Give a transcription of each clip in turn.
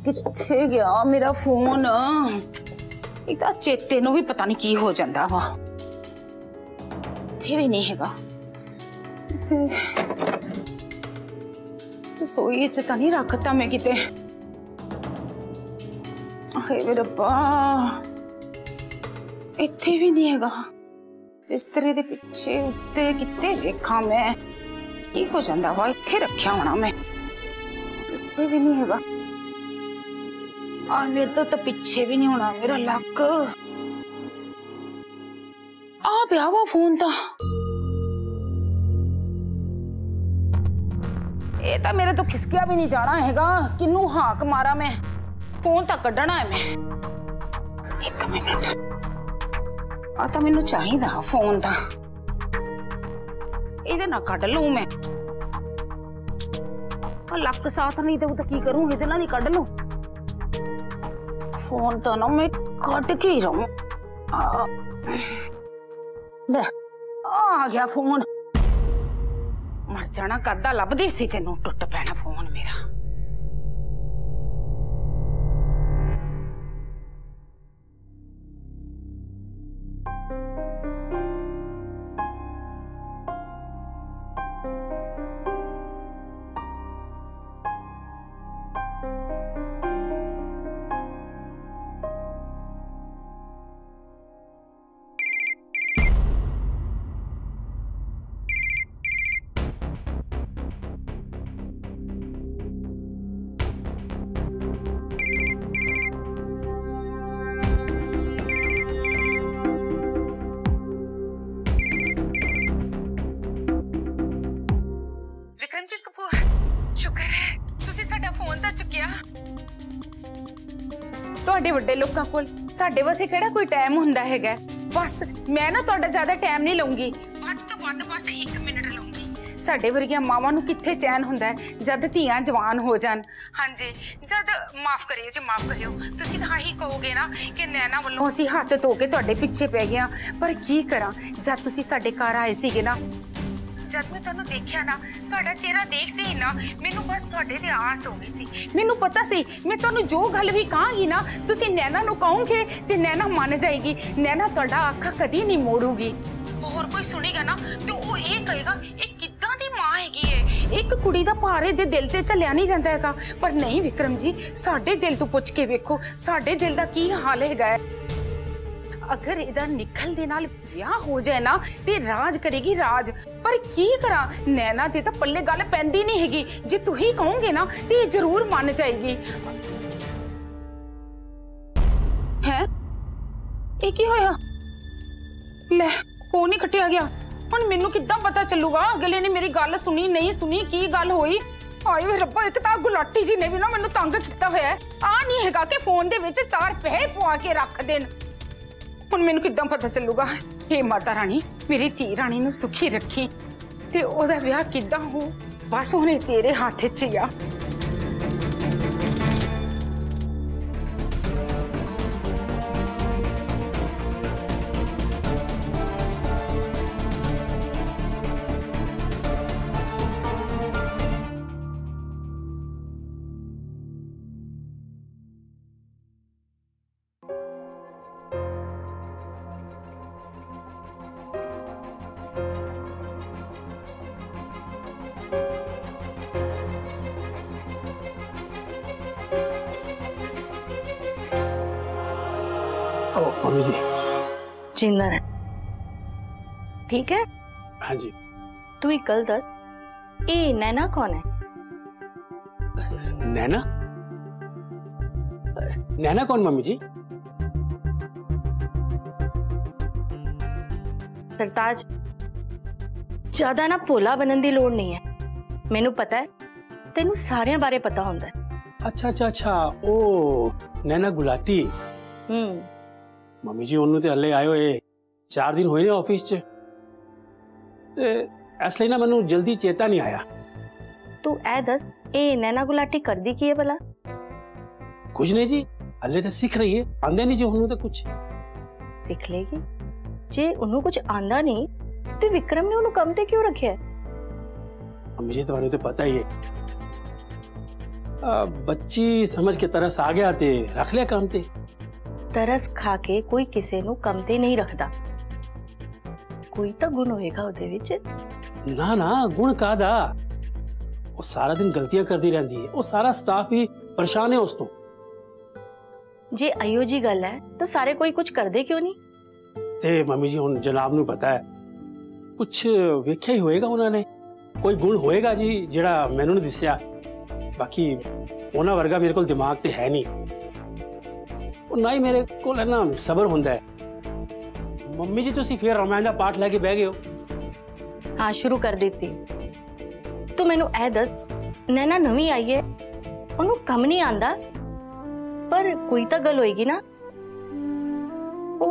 किथे गया मेरा फोन? एक तो चेते नूं भी पता नहीं की हो जाता वा। इत्थे भी नहीं हैगा। रसोई च तो नहीं रखता मैं किते। हाय वे रब्बा, इत्थे भी नहीं हैगा। बिस्तरे दे पिछे उत्ते किते वेखा मैं की हो जाता वा। इत्थे रखिया होना मैं, इत्थे भी नहीं हैगा। और मेरे तो पीछे भी नहीं होना मेरा लक। आ पिया वा फोन तो। ये तो मेरे तो खिसकिया भी नहीं जाना हैगा। किन्नू हाक मारा मैं? फोन तो कढ़ना है मैं। एक मिनट, आ तो मैनू चाहिदा फोन तो। इहदे ना कढ़ लूं मैं। लक साथ नहीं तो की करूं? इहदे नाल ही कढ़ लूं फोन तो ना मैं कट के ही रहूं। ले आ गया फोन। मर जाना कदा लभदी सी तेनू, टुट पैना फोन मेरा। विक्रमजीत कपूर, शुक्र है तुसी साडा फोन तो चुकिया। तुहाडे वड्डे लोकां कोल साडे वास्ते किहड़ा कोई टाइम हुंदा हैगा। बस मैं ना तुहाडा ज्यादा टाइम नहीं लऊंगी, वध तो वध बस 1 मिनट लऊंगी। साडे वर्गियां मावां नूं कित्थे चैन हुंदा है जद धीआं जवान हो जान। हाँ जी, जद माफ करियो जी, माफ करियो। तुसी तां ही कहोगे ना कि नैना वल्लों असीं हत्थ धो के तुहाडे पिछे पै गए, पर की करां जद तुसी साडे घर आए सीगे ना, जब मैं तुहानू देखिया ना, तुहाडा चेहरा देखते ही ना मैनू बस तुहाडे ते आस हो गई सी। मैनू पता सी मैं तुहानू जो गल भी कहांगी ना, तुसी नैना नू कहोगे ते नैना मान जाएगी। नैना तुहाडा आखा कदी नहीं मोड़ूगी। होर कोई सुनेगा ना तो वो ये कहेगा ये किद्दां दी मां हैगी है। एक कुड़ी दा भारे दे दिल ते झल्लिया नहीं जांदा हैगा। पर नहीं विक्रम जी, साडे दिल तो पुछ के वेखो साडे दिल दा की हाल हैगा। अगर इधर निखल दे नाल ब्याह हो जाए ना ते राज करेगी राज। पर की करा, नैना ते तो पल्ले गल पैंदी नहीं हैगी। जे तू ही कहोगे ना ते जरूर मान जाएगी। है ये की होया? ले फोन ही कटिया गया। हुण मैनू किद्दां पता चलूगा अगले ने मेरी गल सुनी नहीं सुनी, की गल होई? हाय वे रब्बा, एक तां गुलाटी जी ने भी ना मैनू तंग किया होया है। आ नहीं हैगा कि फोन दे विच 4 पैसे पवा के रख देन। हुण मैनू किद्दां पता चलूगा? हे माता रानी, मेरी धी रानी नू सुखी रखी ते ओदा विआह किद्दां हो, बस हुणे तेरे हाथ च ही आ। मम्मी जी जिंदा है, ठीक है? हाँ जी। तू ही कल दस, ए नैना कौन है? नैना? नैना कौन मम्मी जी? सरताज, ज्यादा ना भोला बनने की लोड़ नहीं है। मैनू पता है तेनू सारे बारे पता होंदा है। अच्छा अच्छा अच्छा, ओ नैना गुलाटी। मम्मी जी उन्होंने तो हले आए हुए 4 दिन हुए ने ऑफिस च, ते इसलिए ना मैनू जल्दी चेता नहीं आया। तू ए दस, ए नैना गुलाटी कर दी की है भला? कुछ नहीं जी, हले तो सीख रही है, आंदा नहीं जी उन्होंने तो कुछ। सीख लेगी जे उन्होंने कुछ आंदा नहीं ते विक्रम ने उन्होंने कम ते क्यों रखे है? मम्मी जी तुम्हें तो पता ही है बच्ची समझ के तरस आ गया ते रख लिया काम ते। तरस खा के कोई किसी नू कम ते नहीं रखता, कोई तो गुण होएगा उहदे विच। ना ना गुण कादा, वो सारा दिन गलतियां करती रहती है, वो सारा स्टाफ ही परेशान है उस तो। जे आयो जी गल है तो सारे कोई कुछ कर दे क्यों नहीं? ते मम्मी जी हुण जनाब नू पता है, कुछ वेख्या ही होएगा उन्होंने, कोई गुण होएगा जी जिहड़ा मैनू नहीं दिसया। बाकी उन्हां वर्गा मेरे को दिमाग ते है नहीं, और ना ही मेरे को है ना सबर हुंदा है। मम्मी जी तुसी फिर रामायण दा पाठ लैके बह गए हो। हाँ शुरू कर देती। तू मैनू ऐ दस, नैना नवी आई है, ओनू कम नहीं आंदा, पर कोई तो गल होएगी ना। ओ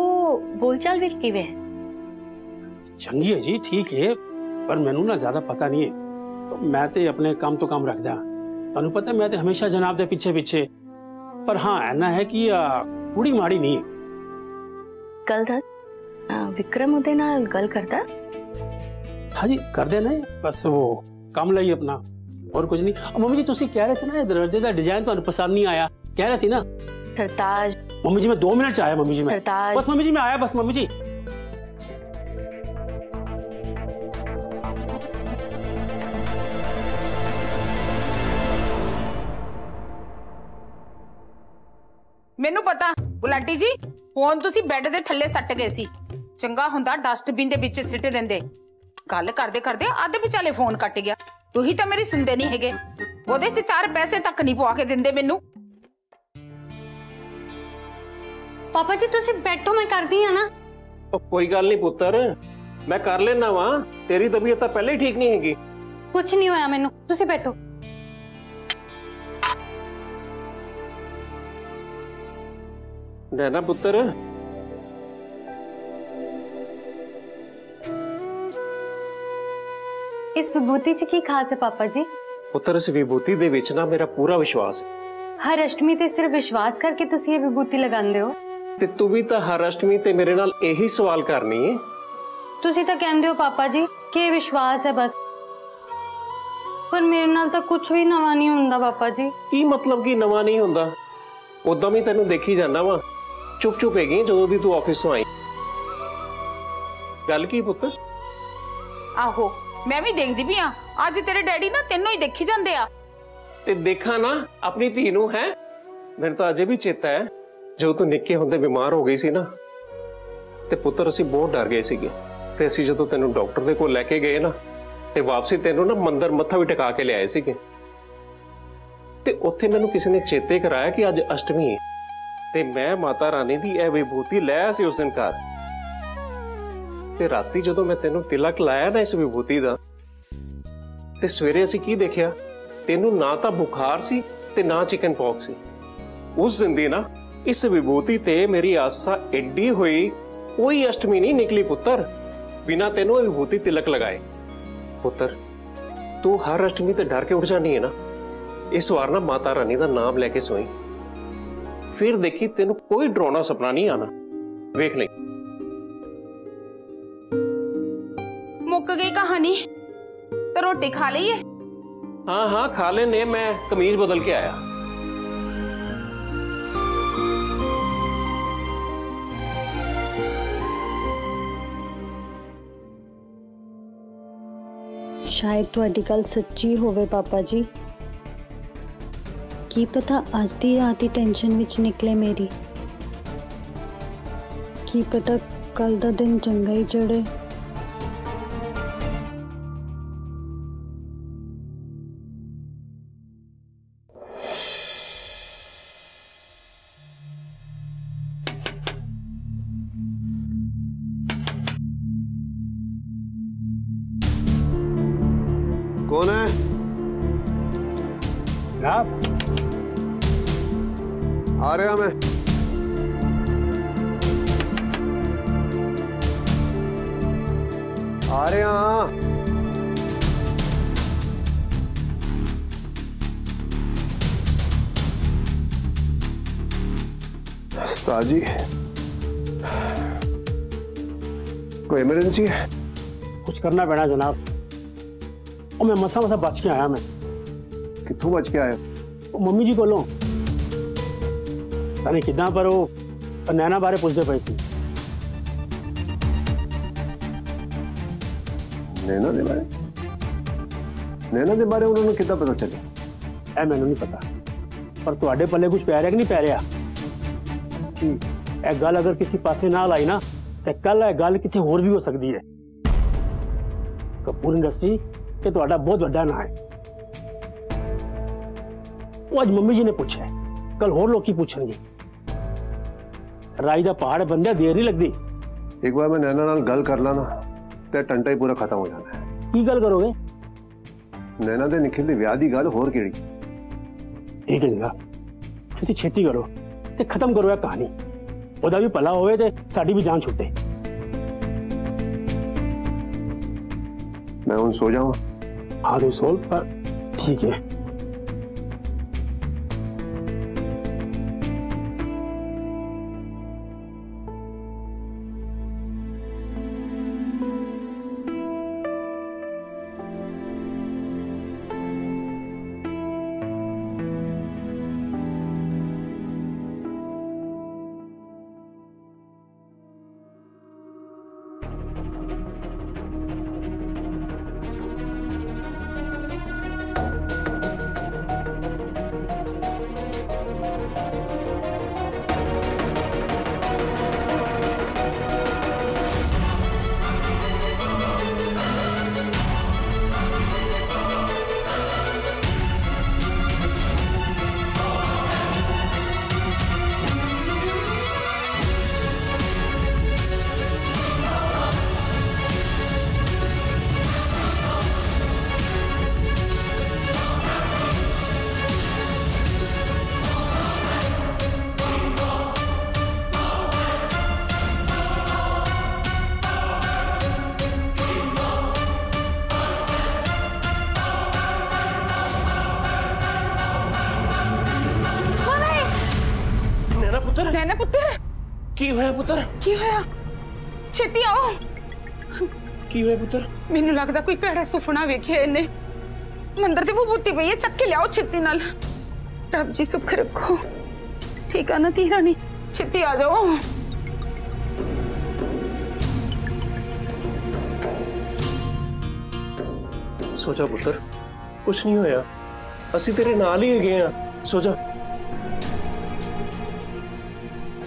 बोलचाल भी किवें है? चंगी है जी, ठीक है, पर मैनू ना ज्यादा पता नहीं है, तो मैं ते अपने काम तो काम रखदा। तुहानू पता मैं ते हमेशा जनाब दे पीछे पीछे, पर हाँ ऐना है कि कुड़ी माड़ी नहीं है। गल दस, विक्रम उदे नाल गल करदा? हाँ जी कर देना, बस वो काम लई अपना, और कुछ नहीं। मम्मी जी तुसी कह रहे थे ना दरवाजे का डिजाइन तुहानू पसंद नहीं आया, कह रहे थे ना। सरताज मम्मी जी मैं 2 मिनट च आया। मम्मी जी मैं सरताज, बस मम्मी जी मैं आया बस। मम्मी जी ਮੈਨੂੰ ਪਤਾ ਗੁਲਾਟੀ ਜੀ, ਫੋਨ ਤੁਸੀਂ ਬੈੱਡ ਦੇ ਥੱਲੇ ਸੱਟ ਗਏ ਸੀ, ਚੰਗਾ ਹੁੰਦਾ ਡਸਟਬਿਨ ਦੇ ਵਿੱਚ ਸਿੱਟ ਦਿੰਦੇ। ਗੱਲ ਕਰਦੇ ਕਰਦੇ ਅੱਧ ਵਿਚਾਲੇ ਫੋਨ ਕੱਟ ਗਿਆ। ਤੁਸੀਂ ਤਾਂ ਮੇਰੀ ਸੁਣਦੇ ਨਹੀਂ ਹੈਗੇ, ਉਹਦੇ 'ਚ 4 ਪੈਸੇ ਤੱਕ ਨਹੀਂ ਪਵਾ ਕੇ ਦਿੰਦੇ ਮੈਨੂੰ। पापा जी तुसी बैठो, मैं कर दी है ना। कोई गल नहीं पुत्र, मैं कर लेना वा, तेरी तबीयत तो पहले ही ठीक नहीं हैगी। कुछ नहीं होया मैनू, तुसी बैठो। नैना पुत्र, इस विभूति च की खास है पापा जी? पुत्र इस विभूति दे विच ना मेरा पूरा विश्वास है। हर अष्टमी ते सिर्फ विश्वास करके तुसी ये विभूति लगांदे हो? ते तू भी तो हर अष्टमी ते मेरे नाल यही सवाल करनी है। तुसी तो कहंदे हो पापा जी कि विश्वास है बस, पर मेरे नाल तो कुछ भी नवा नहीं हुंदा पापा जी। की मतलब कि नवा नहीं हुंदा? उदां भी तैनू देखी जाना वा, चुप चुप हैगी जदों दी तू ऑफिस तो आई। गल की पुत्र? ਆਹੋ ਮੈਂ ਵੀ ਦੇਖਦੀ ਵੀ ਆ, ਅੱਜ ਤੇਰੇ ਡੈਡੀ ਨਾ ਤੈਨੂੰ ਹੀ ਦੇਖੀ ਜਾਂਦੇ ਆ। ते देखा ना अपनी धी नू है। मैंने तो अजे भी चेता है जो तू निक्के होंदे बीमार हो गई सी ना, ते पुत्र असीं बहुत डर गए सीगे, ते असीं जदों तैनू डॉक्टर दे कोल लैके गए ना, ते वापसी तैनू ना मंदिर मत्था भी टिका के ले आए सीगे। ते उत्थे मैनू किसी ने चेते कराया कि अज अष्टमी है, ते मैं माता रानी दी यह विभूति लै सी उस दिन घर। ते राती जदों मैं तैनू तिलक लाया ना इस विभूति दा, ते सवेरे असीं की देखिया, तेनू ना तो बुखार सी ते ना चिकन पॉक्स सी। उस दिन दी ना इस विभूति ते मेरी आस्था एडी हुई, कोई अष्टमी नहीं निकली पुत्र बिना तेनू विभूति तिलक लगाए। पुत्र तू हर अष्टमी ते डर के उठ जानी है ना, इस बार ना माता रानी दा नाम लेके सोई, फिर देखी तेनू कोई डरावना सपना नहीं आना। वेख ले। मुक गई कहानी, तो रोटी खा ली है? हाँ हाँ खा लेने, मैं कमीज बदल के आया। शायद तुहाडी गल सच्ची होवे पापा जी, की पता अज दी रात ही टेंशन विच निकले मेरी, की पता कल दा दिन चंगा ही चढ़े। कौन है? जनाब आ रहा मैं। आ रहा। उस्ताद जी कोई इमरजेंसी है? कुछ करना पैना जनाब, और मैं मसा बच के आया। मैं कित्थों बच के आया? मम्मी जी कोलों पता नहीं किदा पर वो नैना बारे पूछते पे सी। नैना दे बारे उन्होंने कितना पता चले? ए मैनू नहीं पता, पर तुहाडे पल्ले कुछ पै रहा कि नहीं पै रहा? ए गल अगर किसी पासे ना लाई ना तो कल ए गल किथे होर भी हो सकती है। कपूर इंडस्ट्री के तुहाडा बहुत बड़ा ना है। वो आज मम्मी जी ने पूछा है, कल होर लोग पूछेंगे। राई दा पहाड़ बंदे देर नहीं लगती। एक बार मैं नैना नाल गल कर ला ना ते टंटा ही पूरा खत्म हो जाना है। की गल करोगे? नैना दे निखिल दी ब्याह दी गल होर केड़ी? ठीक है जनाब, तुसी छेती करो ते खत्म करो यह कहानी। ओदा भी भला होवे ते साडी भी जान छुटे। मैं उन सो जाऊं? हाँ तो सोल, पर ठीक है। नैना पुत्र की होया पुत्र? की होया? छेती आओ। की होया पुत्र? मैनू लगदा कोई भैड़ा सुपना वेखिया इन्हें। मंदिर ते भूती पई है, चक के लियाओ छेती नाल। रब जी सुख रखो। ठीक है ना धी रानी, छेती आ जाओ। सो जा पुत्र, कुछ नहीं होया। असी तेरे नाल ही गए हैं। सो जा।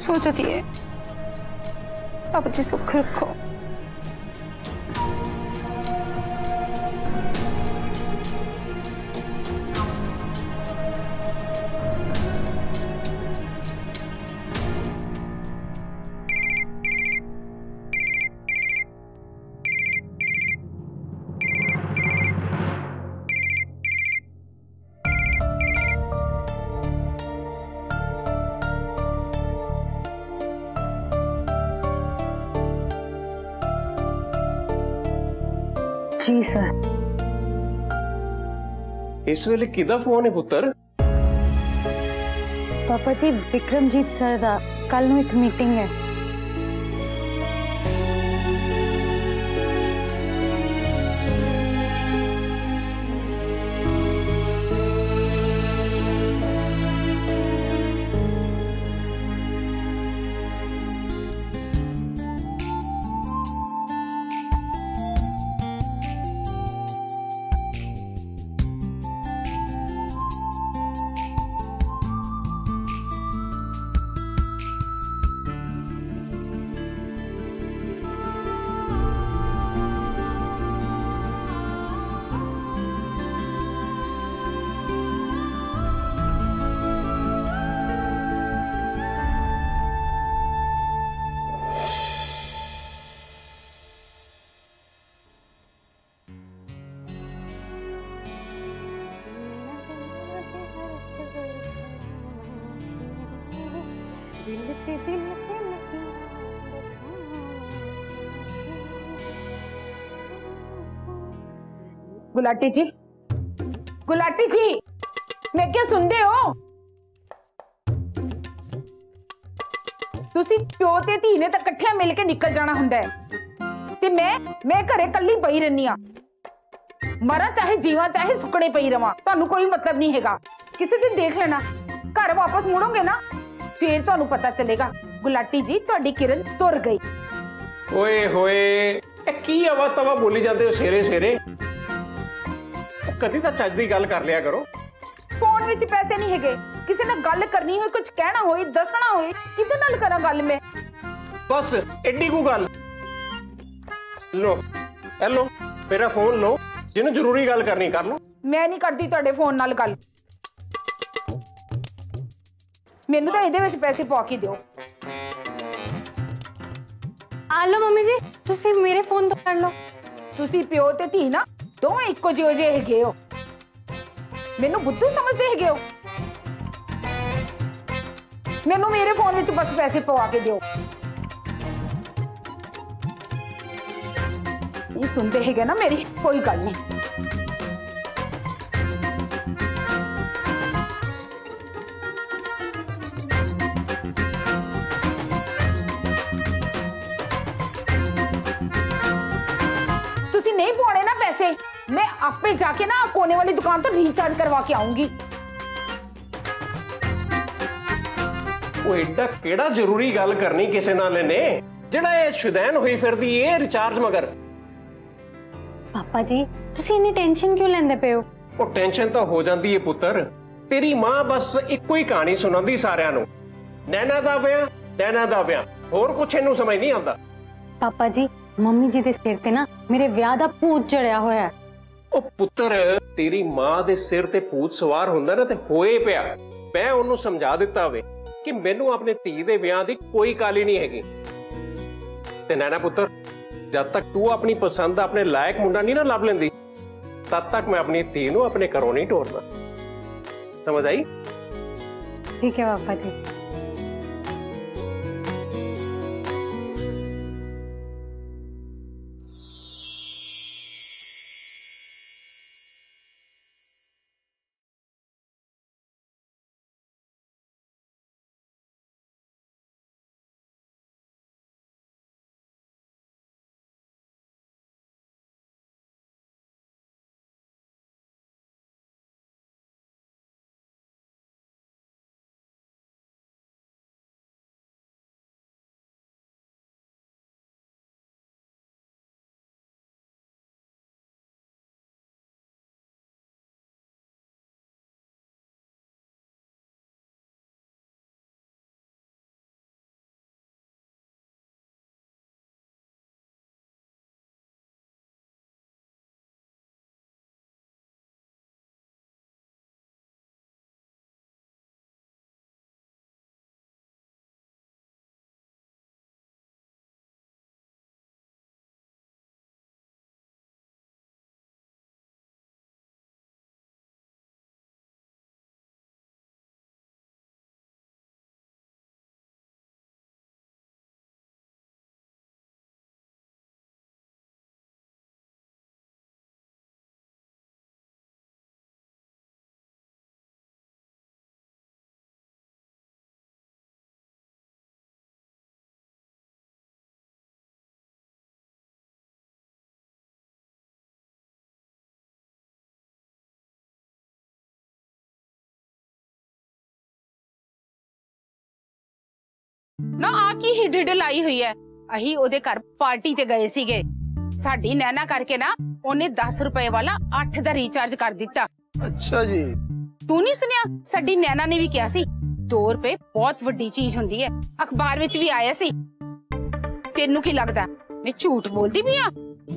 सो जाती है। रब जी सुख रखो। जी सर। इस वेले किदा फोन है पुत्र? पापा जी विक्रमजीत सर दा कल नूं एक मीटिंग है। गुलाटी जी, गुलाटी जी, मैं क्या सुनते हो? तुसी प्यो ते धी ने तो कट्ठे मिल के निकल जाना हुंदा है ते मैं घरे कल्ली पई रहनी आ। मरा चाहे जीवा चाहे सुकने पई रवां, तुहानू कोई मतलब नहीं हैगा। किसी दिन देख लेना। घर वापस मुड़ोगे ना फिर तुहानू पता चलेगा गुलाटी जी तुहाडी किरण तुर गई। ओए होए की आवा तवा बोली जाते हो सवेरे सवेरे। कदी तो चज दी गल कर लिया करो। फोन विच पैसे नहीं हैगे, किसी ने गल करनी हो, कुछ कहना हो, दसना हो, किदे नाल करा गल मैं? बस एडी को गल। लो हेलो मेरा फोन लो, जिन्हें जरूरी गल करनी कर लो। मैं नहीं करती तुहाडे फोन नाल गल। मैनू तो इहदे विच पैसे पा के दिओ। आ लो मम्मी जी, तुसी मेरे फोन तो कर लो। तुसी प्यो ते धी ना दोवें इक्को जिहे जे हैगे हो। मैनू बुद्धू समझदे हैगे हो? मैनू मेरे फोन विच बस पैसे पवा के दिओ। ये सुनते हैगे ना मेरी, कोई गल नहीं। तुसी नहीं पाने ना पैसे, मैं आपे जाके ना कोने वाली दुकान तो रिचार्ज करवा के आऊंगी। वो एडा केड़ा जरूरी गल करनी किसे नाल ने जेड़ा ये शुदैन हुई फिरदी ये रिचार्ज मगर। पापा जी तुसी इन्नी टेंशन क्यों लेंदे पे हो? वो टेंशन तो हो जाती है पुत्र। तेरी मां बस इको ही कहानी सुनाती सारियां नूं, नैना दा ब्याह, नैना दा ब्याह, होर कुछ इनू समझ नहीं आता। पापा जी मम्मी जी दे सिर ते ना मेरे विआह दा भूत चढ़िया होया है। ओ पुत्र तेरी मां दे सिर ते भूत सवार हुंदा ना ते होए पिया। मैं ओनू समझा दिता वे कि मैनू अपने धी दे विआह दी कोई काली नहीं हैगी। ते नैना पुत्र जब तक तू अपनी पसंद अपने लायक मुंडा नहीं ना लभ लेंदी तब तक मैं अपनी धी नू अपने घरों नहीं टोरना। समझ आई? ठीक है पापा जी। ना आ की ही ढिड लाई हुई है। अही ओदे घर पार्टी ते गए सीगे। साडी नैना करके ना ओने 10 रुपए वाला 8 दा रिचार्ज कर दिता। अच्छा जी। तू नहीं सुनिया? साडी नैना ने भी किया सी 2 रुपए बहुत वड्डी चीज हुंदी है। अखबार विच भी आया सी। तेनू की लगदा मैं झूठ बोलदी भी हां?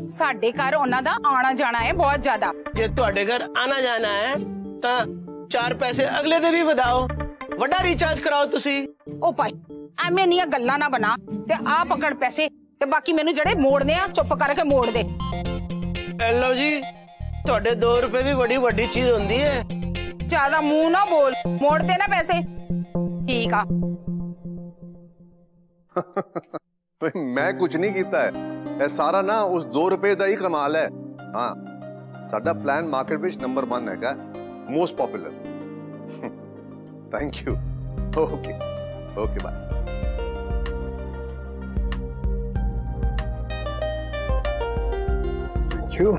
साडे घर ओना दा आना जाना है बहुत ज्यादा। जे तुहाडे घर आना जाना है ता 4 पैसे अगले दे भी बताओ, वड्डा रिचार्ज कराओ तुसी। ओ भाई ਐਵੇਂ ਨੀਆਂ ਗੱਲਾਂ ਨਾ ਬਣਾ ਤੇ ਆ ਪਕੜ ਪੈਸੇ ਤੇ ਬਾਕੀ ਮੈਨੂੰ ਜਿਹੜੇ ਮੋੜਨੇ ਆ ਚੁੱਪ ਕਰਕੇ ਮੋੜ ਦੇ। ਲਓ ਜੀ ਤੁਹਾਡੇ 2 ਰੁਪਏ ਵੀ ਬੜੀ ਵੱਡੀ ਚੀਜ਼ ਹੁੰਦੀ ਹੈ। ਜ਼ਿਆਦਾ ਮੂੰਹ ਨਾ ਬੋਲ, ਮੋੜ ਦੇ ਨਾ ਪੈਸੇ। ਠੀਕ ਆ। मैं कुछ नहीं कीता है, ये सारा ना उस 2 रुपए का ही कमाल है। हाँ साडा प्लान मार्केट विच नंबर 1 है, most popular. Thank you. Okay okay bye. Thank you.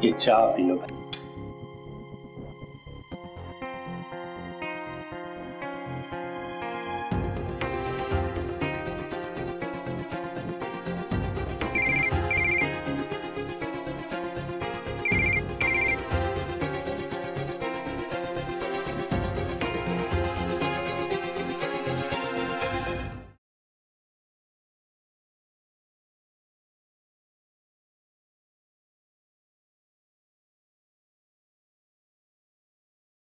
ये चाह पी लो।